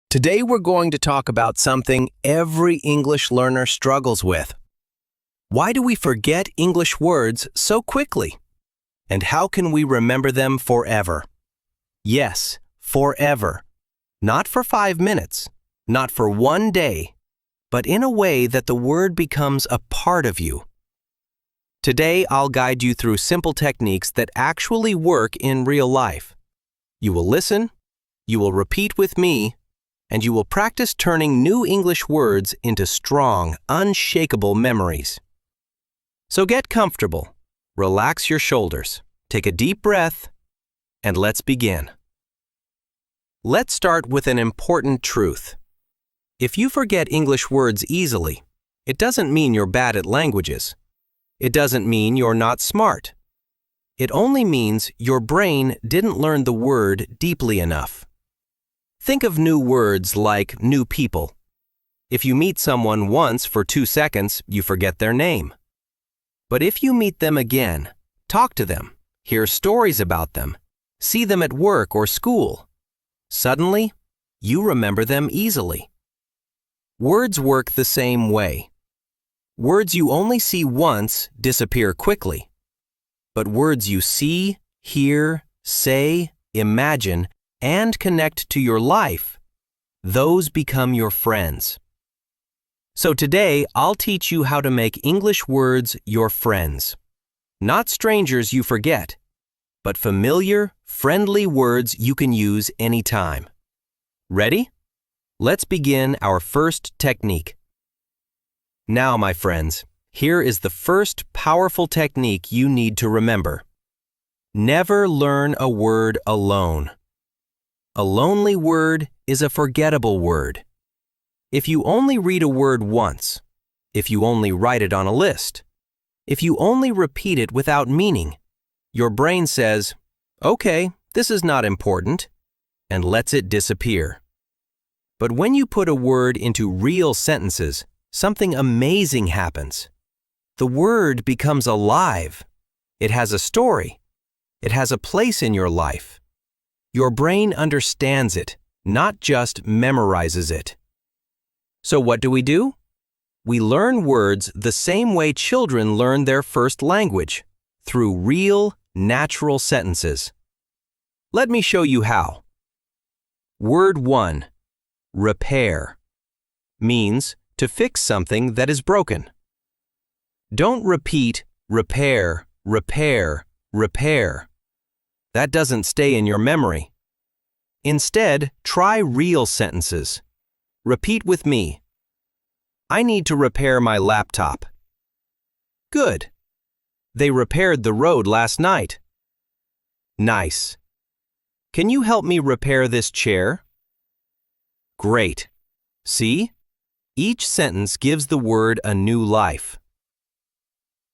Today we're going to talk about something every English learner struggles with. Why do we forget English words so quickly? And how can we remember them forever? Yes, forever. Not for 5 minutes, not for one day, but in a way that the word becomes a part of you. Today I'll guide you through simple techniques that actually work in real life. You will listen, you will repeat with me, and you will practice turning new English words into strong, unshakable memories. So get comfortable, relax your shoulders, take a deep breath, and let's begin. Let's start with an important truth. If you forget English words easily, it doesn't mean you're bad at languages. It doesn't mean you're not smart. It only means your brain didn't learn the word deeply enough. Think of new words like new people. If you meet someone once for 2 seconds, you forget their name. But if you meet them again, talk to them, hear stories about them, see them at work or school, suddenly, you remember them easily. Words work the same way. Words you only see once disappear quickly. But words you see, hear, say, imagine, and connect to your life, those become your friends. So today, I'll teach you how to make English words your friends. Not strangers you forget, but familiar, friendly words you can use anytime. Ready? Let's begin our first technique. Now, my friends, here is the first powerful technique you need to remember. Never learn a word alone. A lonely word is a forgettable word. If you only read a word once, if you only write it on a list, if you only repeat it without meaning, your brain says, "Okay, this is not important," and lets it disappear. But when you put a word into real sentences, something amazing happens. The word becomes alive. It has a story. It has a place in your life. Your brain understands it, not just memorizes it. So what do? We learn words the same way children learn their first language, through real, natural sentences. Let me show you how. Word 1, repair, means to fix something that is broken. Don't repeat repair, repair, repair. That doesn't stay in your memory. Instead, try real sentences. Repeat with me. I need to repair my laptop. Good. They repaired the road last night. Nice. Can you help me repair this chair? Great. See? Each sentence gives the word a new life.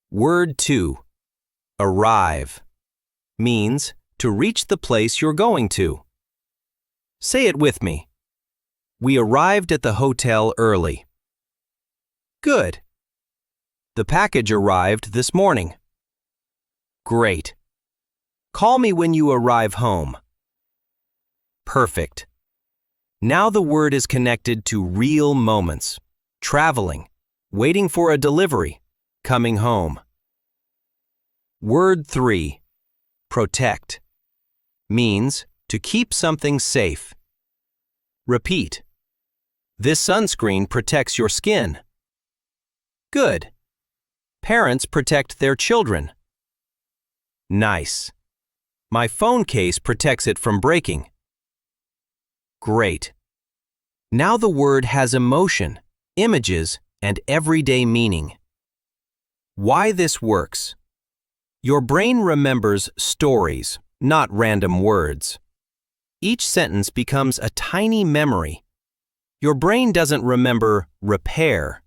Word 2, arrive, means to reach the place you're going to. Say it with me. We arrived at the hotel early. Good. The package arrived this morning. Great. Call me when you arrive home. Perfect. Now the word is connected to real moments, traveling, waiting for a delivery, coming home. Word 3, protect, means to keep something safe. Repeat. This sunscreen protects your skin. Good. Parents protect their children. Nice. My phone case protects it from breaking. Great. Now the word has emotion, images, and everyday meaning. Why this works? Your brain remembers stories, not random words. Each sentence becomes a tiny memory. Your brain doesn't remember repair,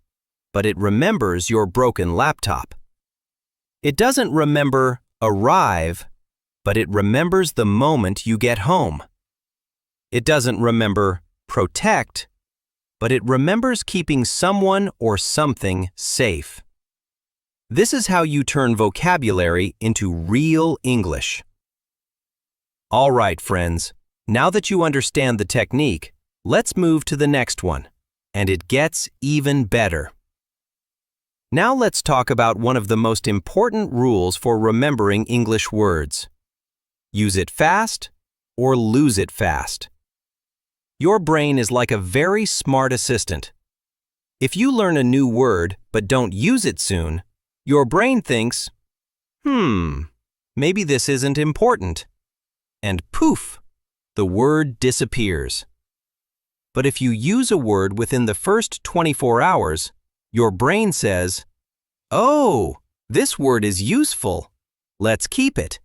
but it remembers your broken laptop. It doesn't remember arrive, but it remembers the moment you get home. It doesn't remember protect, but it remembers keeping someone or something safe. This is how you turn vocabulary into real English. All right, friends, now that you understand the technique, Let's move to the next one, and it gets even better. Now let's talk about one of the most important rules for remembering English words. Use it fast or lose it fast. Your brain is like a very smart assistant. If you learn a new word but don't use it soon, your brain thinks, maybe this isn't important. And poof, the word disappears. But if you use a word within the first 24 hours, your brain says, "Oh, this word is useful. Let's keep it."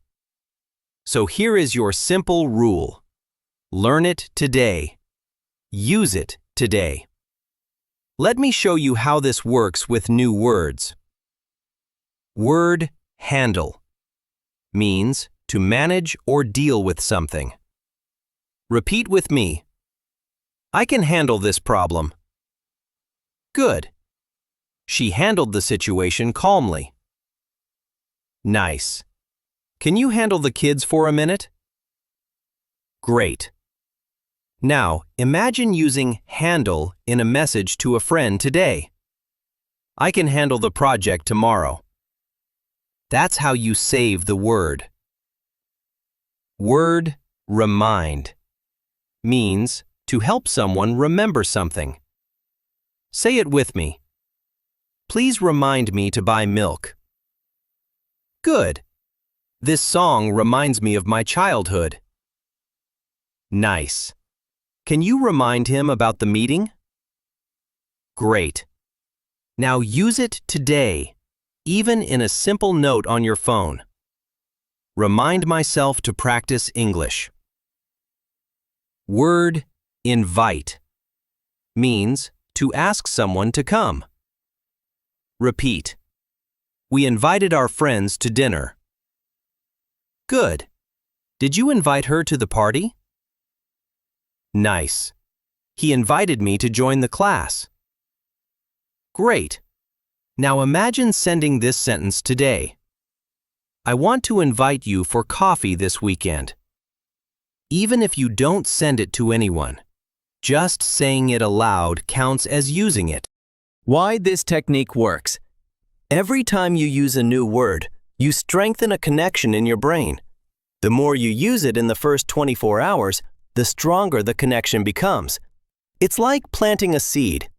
So here is your simple rule. Learn it today. Use it today. Let me show you how this works with new words. Word handle means to manage or deal with something. Repeat with me. I can handle this problem. Good. She handled the situation calmly. Nice. Can you handle the kids for a minute? Great. Now, imagine using handle in a message to a friend today. I can handle the project tomorrow. That's how you save the word. Word remind means to help someone remember something. Say it with me. Please remind me to buy milk. Good. This song reminds me of my childhood. Nice. Can you remind him about the meeting? Great. Now use it today, even in a simple note on your phone. Remind myself to practice English. Word invite means to ask someone to come. Repeat. We invited our friends to dinner. Good. Did you invite her to the party? Nice. He invited me to join the class. Great. Now imagine sending this sentence today. I want to invite you for coffee this weekend. Even if you don't send it to anyone, just saying it aloud counts as using it. Why this technique works. Every time you use a new word, you strengthen a connection in your brain. The more you use it in the first 24 hours, the stronger the connection becomes. It's like planting a seed.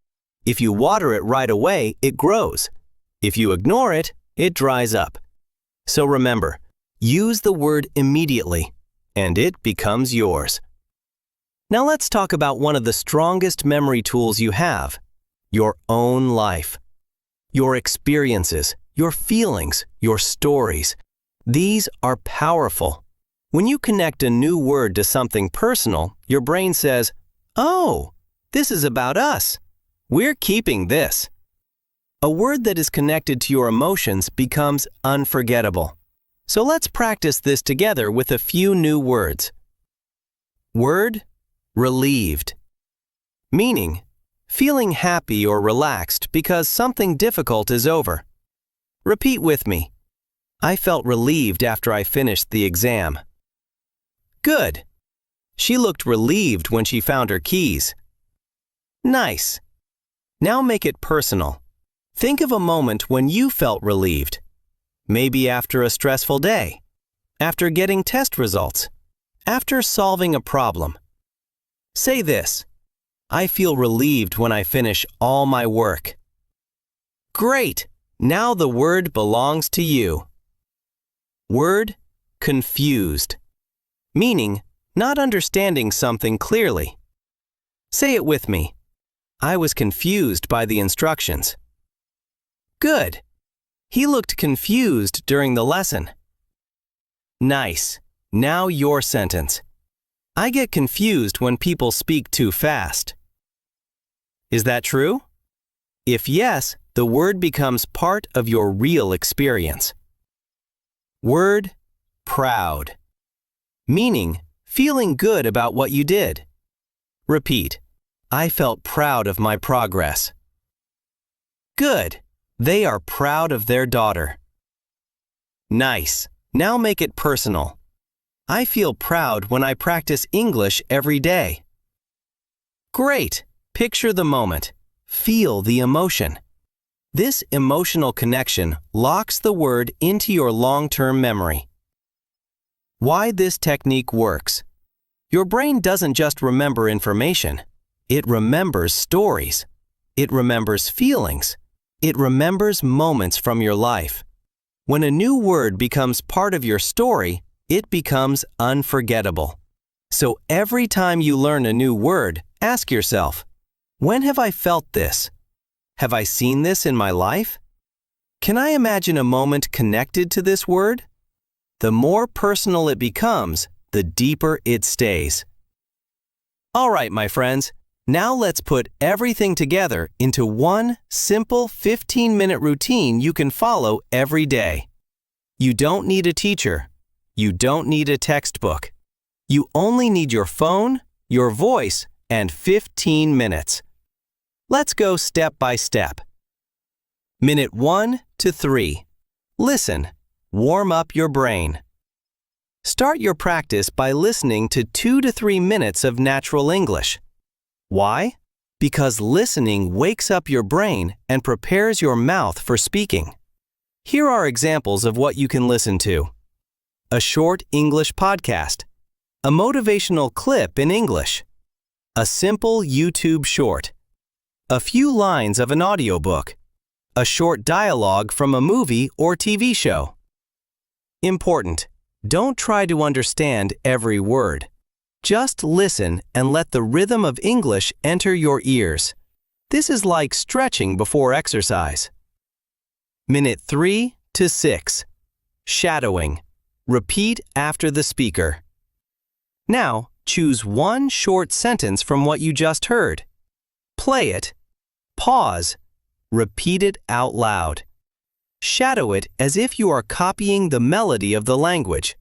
If you water it right away, it grows. If you ignore it, it dries up. So remember, use the word immediately, and it becomes yours. Now let's talk about one of the strongest memory tools you have, your own life. Your experiences, your feelings, your stories. These are powerful. When you connect a new word to something personal, your brain says, "Oh, this is about us. We're keeping this." A word that is connected to your emotions becomes unforgettable. So let's practice this together with a few new words. Word relieved, meaning feeling happy or relaxed because something difficult is over. Repeat with me. I felt relieved after I finished the exam. Good. She looked relieved when she found her keys. Nice. Now make it personal. Think of a moment when you felt relieved. Maybe after a stressful day, after getting test results, after solving a problem. Say this. I feel relieved when I finish all my work. Great. Now the word belongs to you. Word confused, meaning not understanding something clearly. Say it with me. I was confused by the instructions. Good. He looked confused during the lesson. Nice. Now your sentence. I get confused when people speak too fast. Is that true? If yes, the word becomes part of your real experience. Word proud, meaning feeling good about what you did. Repeat. I felt proud of my progress. Good. They are proud of their daughter. Nice. Now make it personal. I feel proud when I practice English every day. Great! Picture the moment. Feel the emotion. This emotional connection locks the word into your long-term memory. Why this technique works. Your brain doesn't just remember information. It remembers stories. It remembers feelings. It remembers moments from your life. When a new word becomes part of your story, it becomes unforgettable. So every time you learn a new word, ask yourself, when have I felt this? Have I seen this in my life? Can I imagine a moment connected to this word? The more personal it becomes, the deeper it stays. All right, my friends, now let's put everything together into one simple 15-minute routine you can follow every day. You don't need a teacher. You don't need a textbook. You only need your phone, your voice, and 15 minutes. Let's go step by step. Minute 1 to 3. Listen. Warm up your brain. Start your practice by listening to 2 to 3 minutes of natural English. Why? Because listening wakes up your brain and prepares your mouth for speaking. Here are examples of what you can listen to. A short English podcast. A motivational clip in English. A simple YouTube short. A few lines of an audiobook. A short dialogue from a movie or TV show. Important. Don't try to understand every word. Just listen and let the rhythm of English enter your ears. This is like stretching before exercise. Minute 3 to 6. Shadowing. Repeat after the speaker. Now, choose one short sentence from what you just heard. Play it. Pause. Repeat it out loud. Shadow it as if you are copying the melody of the language.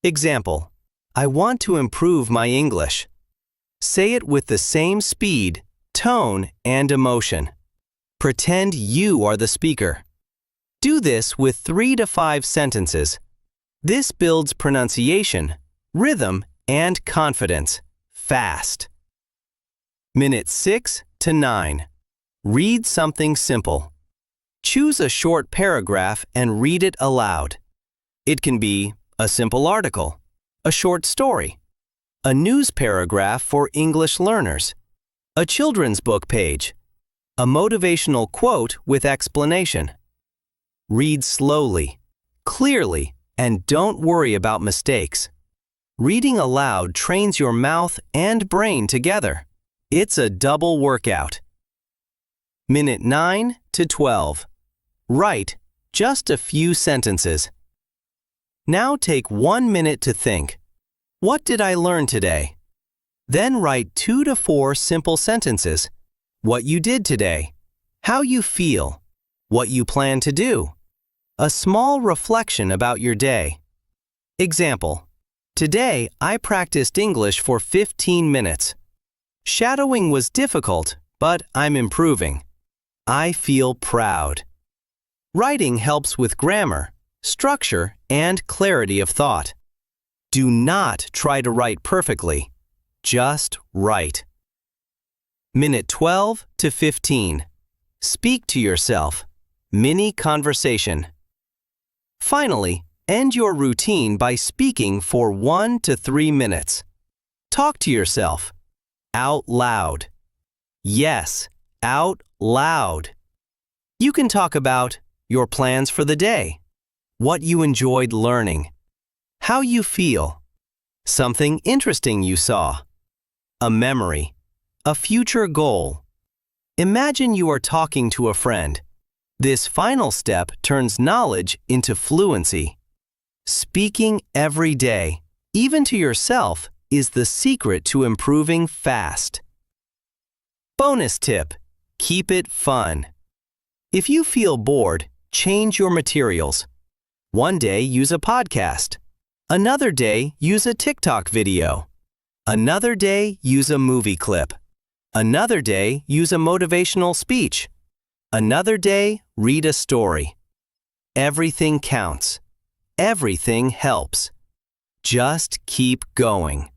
Example. I want to improve my English. Say it with the same speed, tone, and emotion. Pretend you are the speaker. Do this with 3 to 5 sentences. This builds pronunciation, rhythm, and confidence, fast. Minute 6 to 9. Read something simple. Choose a short paragraph and read it aloud. It can be a simple article, a short story, a news paragraph for English learners, a children's book page, a motivational quote with explanation. Read slowly, clearly, and don't worry about mistakes. Reading aloud trains your mouth and brain together. It's a double workout. Minute 9 to 12. Write just a few sentences. Now take 1 minute to think. What did I learn today? Then write 2 to 4 simple sentences. What you did today. How you feel. What you plan to do. A small reflection about your day. Example. Today, I practiced English for 15 minutes. Shadowing was difficult, but I'm improving. I feel proud. Writing helps with grammar, structure, and clarity of thought. Do not try to write perfectly. Just write. Minute 12 to 15. Speak to yourself. Mini conversation. Finally, end your routine by speaking for 1 to 3 minutes. Talk to yourself. Out loud. Yes, out loud. You can talk about your plans for the day, what you enjoyed learning, how you feel, something interesting you saw, a memory, a future goal. Imagine you are talking to a friend. This final step turns knowledge into fluency. Speaking every day, even to yourself, is the secret to improving fast. Bonus tip: keep it fun. If you feel bored, change your materials. One day, use a podcast. Another day, use a TikTok video. Another day, use a movie clip. Another day, use a motivational speech. Another day, read a story. Everything counts. Everything helps. Just keep going.